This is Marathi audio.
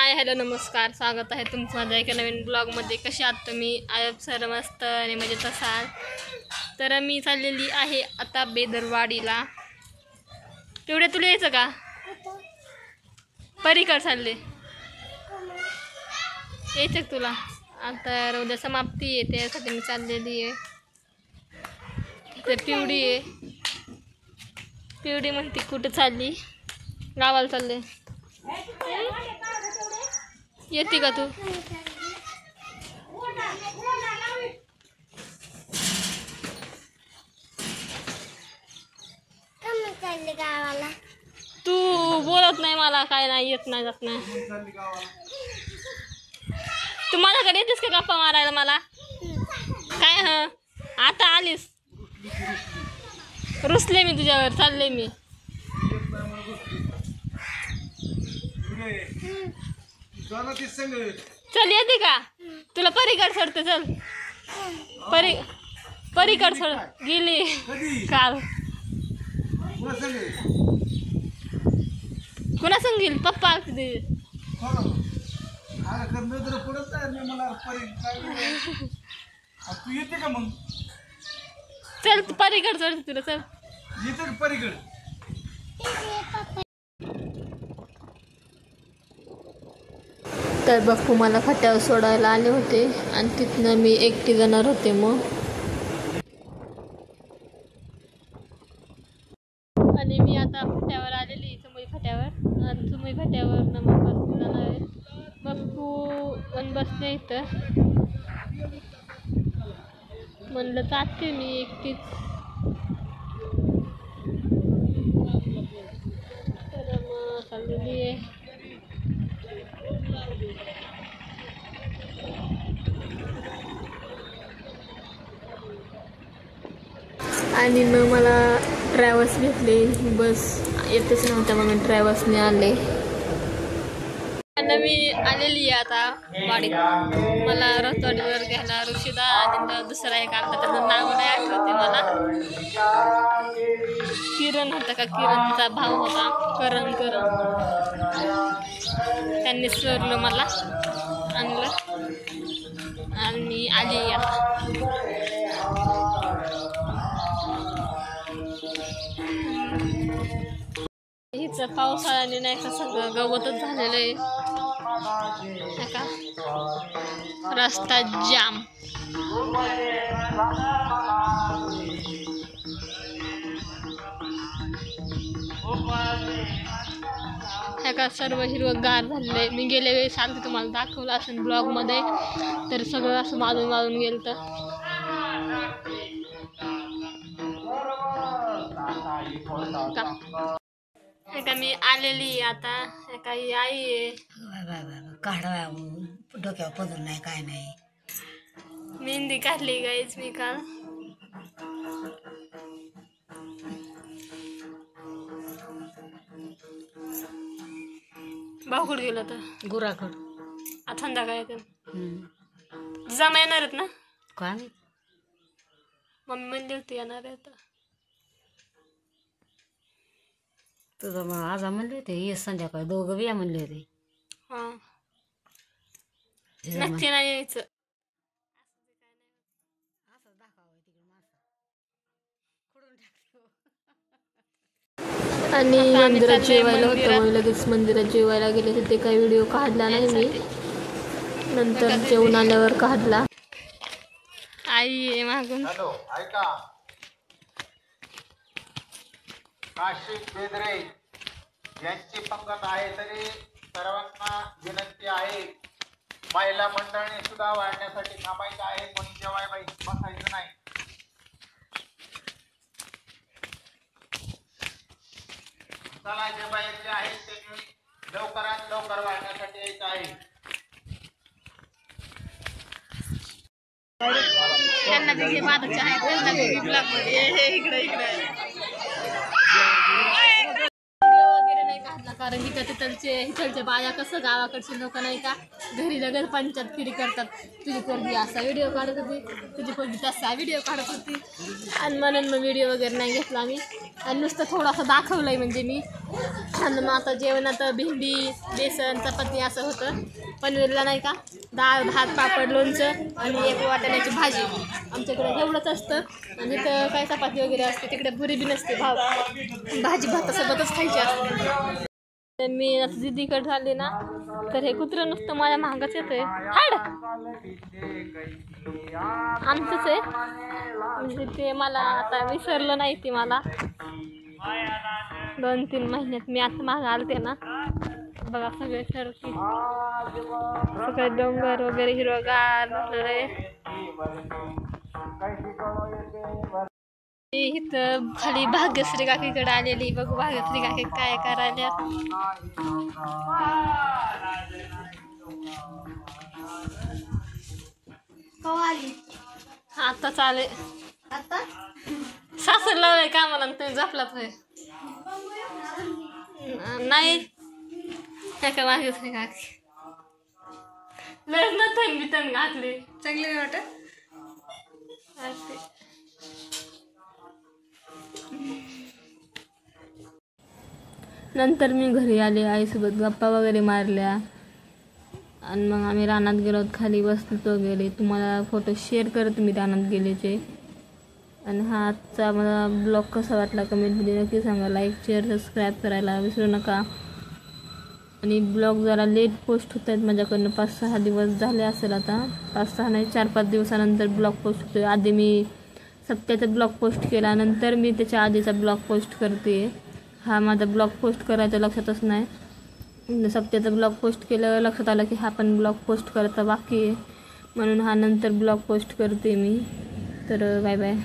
हाय हॅलो नमस्कार, स्वागत आहे तुमचं माझ्या एका नवीन ब्लॉगमध्ये. कसे आहात तुम्ही? आयब सर मस्त आणि मजेत असाल तर मी चाललेली आहे आता बेदरवाडीला. तेवढे तुला यायचं का? परीकर चालले यायचं का तुला? आता उद्या समाप्ती आहे त्यासाठी मी चाललेली आहे. तर पिवडी आहे, पिवडी म्हणते कुठं चालली? गावाला चालले. येते का तू? गावाला तू बोलत नाही मला, काय नाही येत नाही जात नाही. तू माझ्याकडे येतेस का गप्पा मारायला मला? काय ह आता आलीस? रुसले मी तुझ्यावर, चालले मी. चल येते का? तुला परीकड सोडते, चल. परीकड सोड. गेली काल. कुणा संग गेली? पप्पा आलते. तू येते का मग? चल परीकड सोडते तुला, चल. येते का परीकड? तर बाप्पू मला फाट्यावर सोडायला आले होते आणि तिथनं मी एकटी जाणार होते. मग आणि मी आता फाट्यावर आलेली, चुमई फाट्यावर. आणि चुमई फाट्यावर मग बसने जाणार आहे. बाप्पू पण बसले इथं. म्हणलं जाते मी एकटीच. तर मग चाललेली आहे. आणि मग मला ट्रॅव्हल्स भेटले. बस येतच नव्हत्या, मग मी ट्रॅव्हल्सने आले. आणि मी आलेली आहे आता वाडीत. मला रथवाडीवर घ्यायला ऋषिदा आणि दुसरा एक आलता, त्याचं नाव नाही आठवते मला. किरण होता का? किरणचा भाव होता, करण. त्यांनी सोडलं मला, आणलं आणि आली आता. हिचं पावसाळ्याने नाही का सगळं गवतच झालेलं आहे. का रस्ता जाम. का सर्व हिरवगार झालेलं आहे. मी गेल्या वेळेस आलते, तुम्हाला दाखवलं असेल ब्लॉगमध्ये. तर सगळं असं मारून गेलं. तर का मी आलेली आता. काही आई आहे काढा डोक्यावर पदर नाही, काय नाही. मेहंदी काढली गाईच मी काल. भाऊकड गेलो तर गुराखड आता संध्याकाळी येते. जमा येणार आहेत ना? काय मम्मी म्हणली होती येणार आहे. तुझं मग आज म्हणले होते ये संध्याकाळी, दोघं बी या म्हणले होते. हां नक्की नाही यायचं. आणि मंदिरात जेवायला होतं, मग लगेच मंदिरात जेवायला गेले. तिथे काही व्हिडिओ काढला नाही मी, नंतर जेवण आल्यावर काढला. आई आहे मागून. हॅलो, ऐका. काशी बेदरे यांची पंगत आहे, तरी सर्वांना विनंती आहे, महिला मंडळाने सुद्धा वाढण्यासाठी थांबायचं आहे. कोणी जेवाय बसायचं नाही. चला, जे बाहेर जे आहेत त्यांनी लवकरात लवकर वाढण्यासाठी यायचं आहे. त्यांना बी मादकचे आहेत, त्यांना बी ब्लॉगमध्ये इकडे व्हिडिओ वगैरे नाही काढला, कारण की तिथलचे बाया कसं गावाकडचे लोक नाही का घरी लगेच पंचायत फिरी करतात. तुझी पोरगी असा व्हिडिओ काढत होती, तुझी पोरगी तसा व्हिडिओ काढत होती. आणि म्हणून मग व्हिडिओ वगैरे नाही घेतला मी, आणि नुसतं थोडासा दाखवलंय. म्हणजे मी आणि मग आता जेवणात भेंडी बेसन चपाती असं होतं. पनवेलला नाही का डाळ भात पापड लोणचं आणि एक वाटाण्याची भाजी. आमच्याकडे एवढंच असतं. आणि तिथं काय चपाती वगैरे असते, तिकडे पुरी बी नसते, भाजी भातासोबतच खायची असते. तर मी आता दिदीकडे झाले ना, तर हे कुत्रं नुसतं माझ्या महागच येतंय. हाड आमचंच आहे म्हणजे ते मला आता विसरलं नाही. ते मला 2-3 महिन्यात मी आता मागं आलते ना, बघा सगळे सरकी सगळे डोंगर वगैरे हिरवगार झालेलं आहे. इथं खाली भाग्यश्री काकीकडे आलेली. बघू भाग्यश्री काकी काय करायला. आता चाले सासर लावलंय का मला तुम्ही झोपलात होय? नाही का भाग्यश्री काकी लग्न थंडी तण घातली चांगली वाटत. नंतर मी घरी आले, आईसोबत गप्पा वगैरे मारल्या आणि मग आम्ही रानात गेलो, खाली बसलो वगैरे. तुम्हाला फोटो शेअर करते मी रानात गेल्याचे. आणि हा आजचा मला ब्लॉग कसा वाटला कमेंटमध्ये नक्की सांगा. लाईक शेअर सबस्क्राईब करायला विसरू नका. आणि ब्लॉग जरा लेट पोस्ट होत आहेत माझ्याकडनं. 5-6 दिवस झाले असेल आता. 5-6 नाही 4-5 दिवसानंतर ब्लॉग पोस्ट होतो आहे. आधी मी सप्त्याचा ब्लॉग पोस्ट केला, नंतर मी त्याच्या आधीचा ब्लॉग पोस्ट करते. हा माझा ब्लॉग पोस्ट करायचा लक्षातच नाही. सप्त्याचा ब्लॉग पोस्ट केल्यावर लक्षात आलं की हा पण ब्लॉग पोस्ट करायचा बाकी आहे, म्हणून हा नंतर ब्लॉग पोस्ट करते मी. तर बाय बाय.